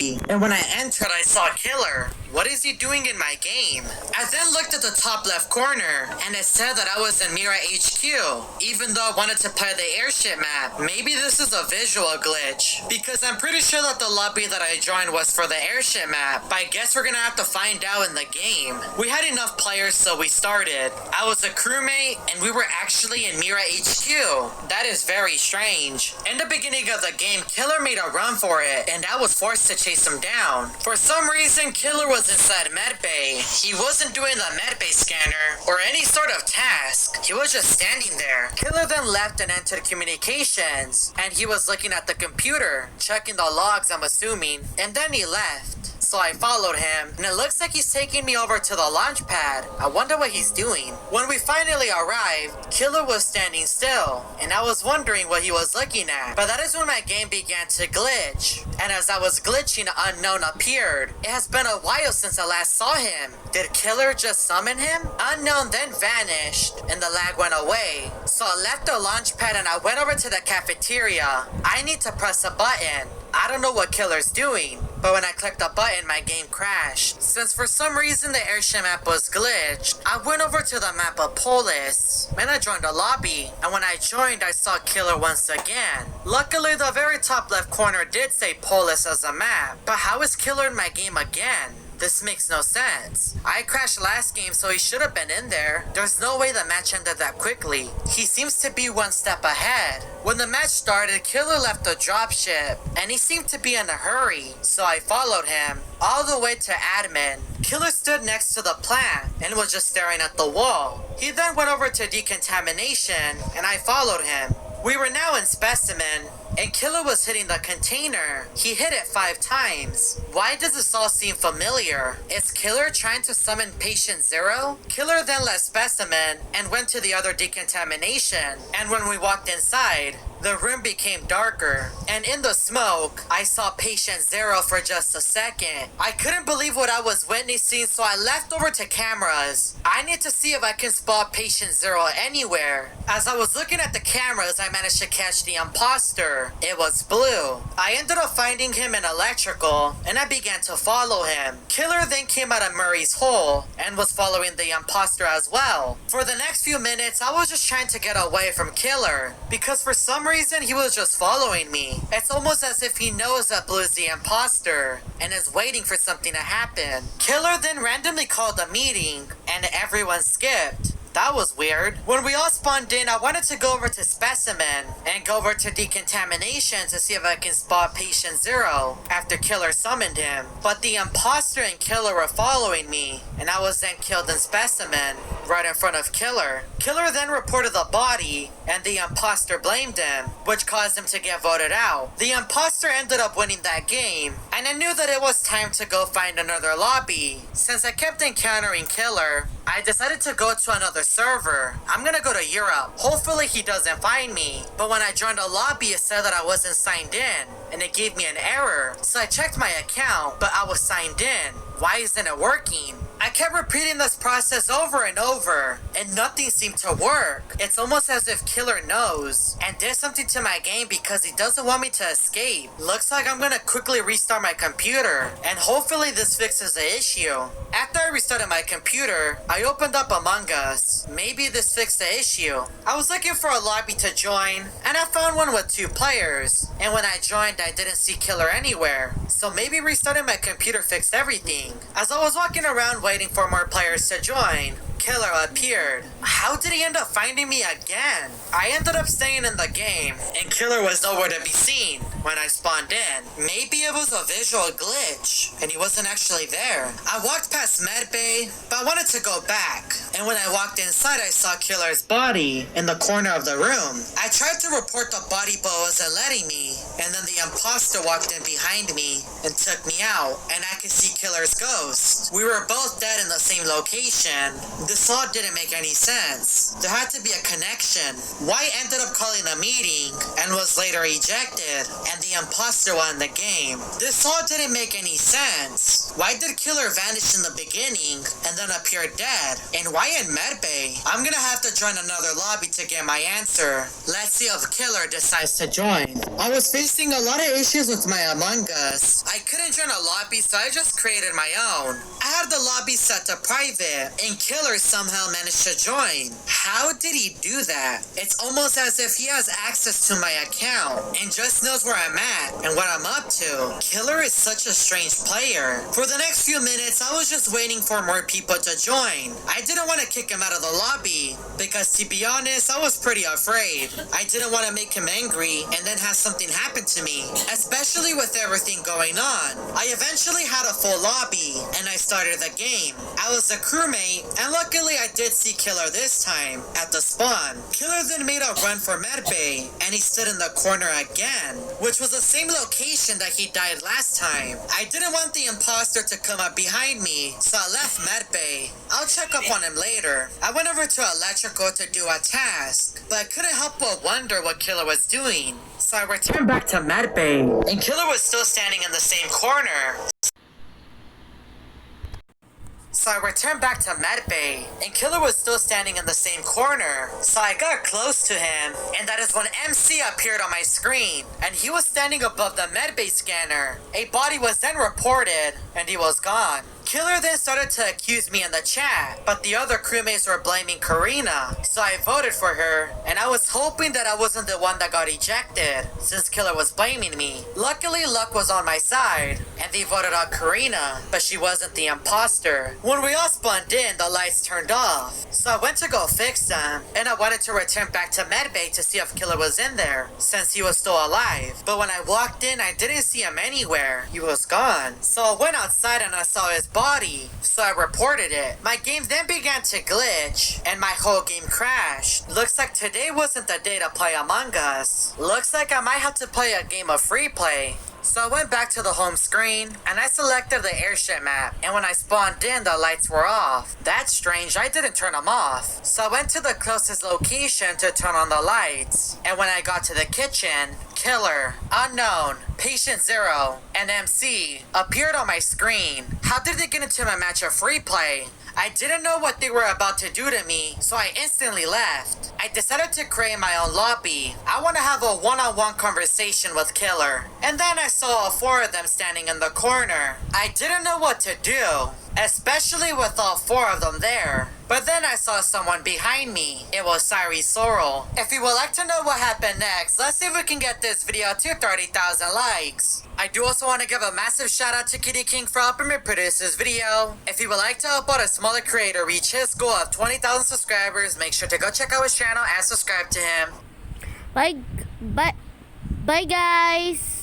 And when I entered, I saw Killer. What is he doing in my game? I then looked at the top left corner, and it said that I was in Mira HQ, even though I wanted to play the airship map. Maybe this is a visual glitch, because I'm pretty sure that the lobby that I joined was for the airship map, but I guess we're gonna have to find out in the game. We had enough players, so we started. I was a crewmate, and we were actually in Mira HQ. That is very strange. In the beginning of the game, Killer made a run for it, and I was forced to chase him down. For some reason, Killer was inside medbay. He wasn't doing the medbay scanner or any sort of task. He was just standing there. Killer then left and entered communications, and he was looking at the computer, checking the logs, I'm assuming, and then he left. So I followed him, and it looks like he's taking me over to the Launchpad. I wonder what he's doing. When we finally arrived, Killer was standing still, and I was wondering what he was looking at. But that is when my game began to glitch. And as I was glitching, Unknown appeared. It has been a while since I last saw him. Did Killer just summon him? Unknown then vanished, and the lag went away. So I left the Launchpad and I went over to the cafeteria. I need to press a button. I don't know what Killer's doing, but when I clicked the button, my game crashed. Since for some reason the airship map was glitched, I went over to the map of Polis, and I joined the lobby, and when I joined, I saw Killer once again. Luckily, the very top left corner did say Polis as a map, but how is Killer in my game again? This makes no sense. I crashed last game, so he should have been in there. There's no way the match ended that quickly. He seems to be one step ahead. When the match started, Killer left the dropship, and he seemed to be in a hurry, so I followed him all the way to admin. Killer stood next to the plant and was just staring at the wall. He then went over to Decontamination, and I followed him. We were now in Specimen, and Killer was hitting the container. He hit it 5 times. Why does this all seem familiar? Is Killer trying to summon Patient Zero? Killer then left Specimen and went to the other Decontamination, and when we walked inside, the room became darker, and in the smoke, I saw Patient Zero for just a second. I couldn't believe what I was witnessing, so I left over to cameras. I need to see if I can spot Patient Zero anywhere. As I was looking at the cameras, I managed to catch the imposter. It was Blue. I ended up finding him in electrical, and I began to follow him. Killer then came out of Murray's hole, and was following the imposter as well. For the next few minutes, I was just trying to get away from Killer, because for some reason he was just following me. It's almost as if he knows that Blue is the imposter and is waiting for something to happen. Killer then randomly called a meeting and everyone skipped. That was weird. When we all spawned in, I wanted to go over to Specimen and go over to Decontamination to see if I can spot Patient Zero after Killer summoned him. But the imposter and Killer were following me, and I was then killed in Specimen right in front of Killer. Killer then reported the body, and the imposter blamed him, which caused him to get voted out. The imposter ended up winning that game, and I knew that it was time to go find another lobby. Since I kept encountering Killer, I decided to go to another server. I'm gonna go to Europe. Hopefully he doesn't find me. But when I joined a lobby, it said that I wasn't signed in, and it gave me an error. So I checked my account, but I was signed in. Why isn't it working? I kept repeating this process over and over, and nothing seemed to work. It's almost as if Killer knows and did something to my game because he doesn't want me to escape. Looks like I'm gonna quickly restart my computer, and hopefully this fixes the issue. After I restarted my computer, I opened up Among Us. Maybe this fixed the issue. I was looking for a lobby to join, and I found one with 2 players. And when I joined, I didn't see Killer anywhere. So maybe restarting my computer fixed everything. As I was walking around waiting for more players to join, Killer appeared. How did he end up finding me again? I ended up staying in the game, and Killer was nowhere to be seen when I spawned in. Maybe it was a visual glitch, and he wasn't actually there. I walked past medbay, but I wanted to go back, and when I walked inside, I saw Killer's body in the corner of the room. I tried to report the body, but it wasn't letting me, and then the imposter walked in behind me and took me out, and I could see Killer's ghost. We were both dead in the same location. This all didn't make any sense. There had to be a connection. White ended up calling a meeting and was later ejected, and the imposter won the game. This all didn't make any sense. Why did Killer vanish in the beginning and then appear dead? And why in medbay? I'm gonna have to join another lobby to get my answer. Let's see if Killer decides to join. I was facing a lot of issues with my Among Us. I couldn't join a lobby, so I just created my own. I had the lobby set to private, and Killer somehow managed to join. How did he do that? It's almost as if he has access to my account and just knows where I'm at and what I'm up to. Killer is such a strange player. For the next few minutes, I was just waiting for more people to join. I didn't want to kick him out of the lobby because, to be honest, I was pretty afraid. I didn't want to make him angry and then have something happen to me, especially with everything going on. I eventually had a full lobby and I started the game. I was a crewmate, and luckily I did see Killer this time at the spawn. Killer then made a run for medbay, and he stood in the corner again, which was the same location that he died last time. I didn't want the imposter to come up behind me, so I left medbay. I'll check up on him later. I went over to electrical to do a task, but I couldn't help but wonder what Killer was doing. So I returned back to medbay, and Killer was still standing in the same corner. So I returned back to medbay, and Killer was still standing in the same corner. So I got close to him, and that is when MC appeared on my screen, and he was standing above the medbay scanner. A body was then reported, and he was gone. Killer then started to accuse me in the chat, but the other crewmates were blaming Karina, so I voted for her, and I was hoping that I wasn't the one that got ejected, since Killer was blaming me. Luckily, luck was on my side, and they voted on Karina, but she wasn't the imposter. When we all spawned in, the lights turned off, so I went to go fix them, and I wanted to return back to medbay to see if Killer was in there, since he was still alive. But when I walked in, I didn't see him anywhere. He was gone. So I went outside and I saw his body, so I reported it. My game then began to glitch, and my whole game crashed. Looks like today wasn't the day to play Among Us. Looks like I might have to play a game of free play. So I went back to the home screen, and I selected the airship map, and when I spawned in, the lights were off. That's strange, I didn't turn them off. So I went to the closest location to turn on the lights, and when I got to the kitchen, Killer, Unknown, Patient Zero, and MC appeared on my screen. How did they get into my match of free play? I didn't know what they were about to do to me, so I instantly left. I decided to create my own lobby. I want to have a one-on-one conversation with Killer. And then I saw all four of them standing in the corner. I didn't know what to do, especially with all four of them there. But then I saw someone behind me. It was Chary Sorrel. If you would like to know what happened next, let's see if we can get this video to 30,000 likes. I do also want to give a massive shout out to Kitty King for helping me produce this video. If you would like to help out a smaller creator reach his goal of 20,000 subscribers, make sure to go check out his channel and subscribe to him. Bye guys.